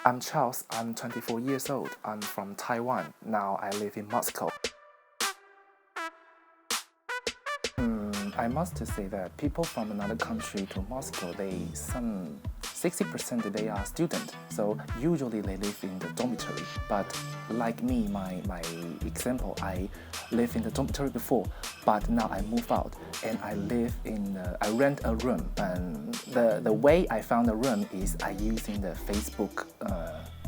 I'm Charles, I'm 24 years old, I'm from Taiwan. Now I live in Moscow. I must say that people from another country to Moscow, some 60% they are students, so usually they live in the dormitory. But like me, my example, I live in the dormitory before, but now I move out and I rent a room. And the way I found a room is I using the Facebook.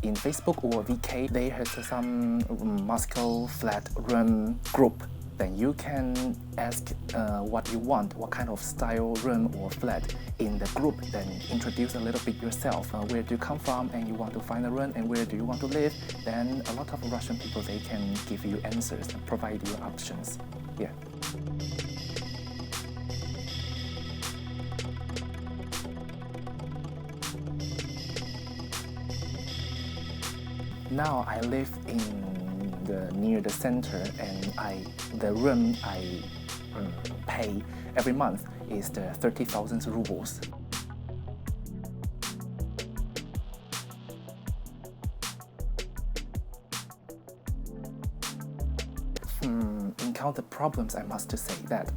In Facebook or VK, they have some Moscow flat room group. Then you can ask what you want, what kind of style room or flat in the group. Then introduce a little bit yourself. Where do you come from and you want to find a room and where do you want to live? Then a lot of Russian people, they can give you answers and provide you options. Yeah. Now I live near the center, and the room I pay every month is the 30,000 rubles. Encounter problems, I must say that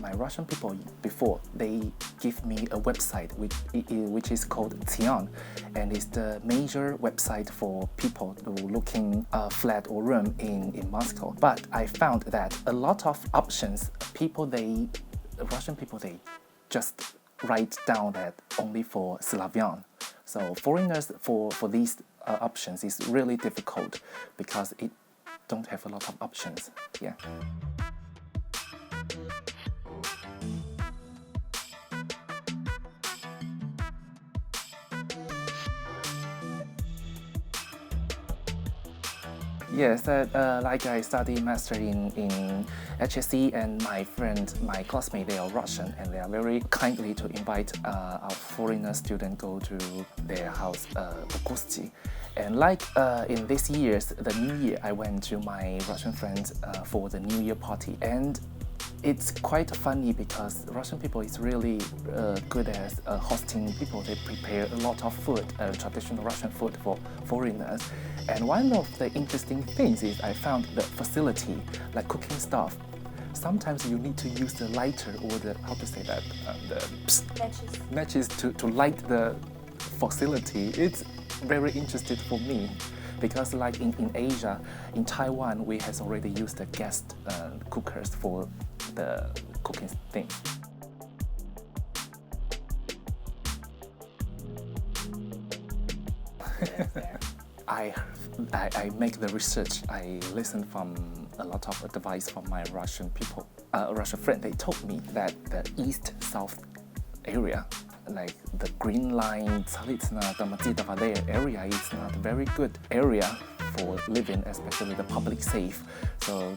my Russian people before, they give me a website which is called Xi'an, and it's the major website for people who looking flat or room in Moscow. But I found that a lot of options, Russian people, they just write down that only for Slavian. So foreigners for these options is really difficult because it don't have a lot of options. Yeah. Yes, like I study master in HSC, and my classmate, they are Russian, and they are very kindly to invite our foreigner student go to their house, Bogusti. And like in this year's, the New Year, I went to my Russian friends for the New Year party. And it's quite funny because Russian people is really good at hosting people. They prepare a lot of food, traditional Russian food for foreigners. And one of the interesting things is I found the facility, like cooking stuff. Sometimes you need to use the lighter or the, how to say that, the matches to light the facility. It's very interesting for me because like in Asia, in Taiwan, we has already used the gas cookers for the cooking thing. I make the research. I listen from a lot of advice from my Russian people, Russian friend. They told me that the east-south area, like the Green Line, Tsaritsina, Domodedovo area, is not a very good area for living, especially the public safe. So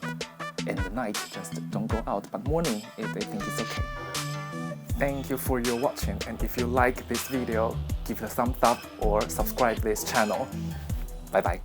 in the night, just don't go out. But morning, I think it's okay. Thank you for your watching, and if you like this video, give it a thumbs up or subscribe this channel. Bye bye.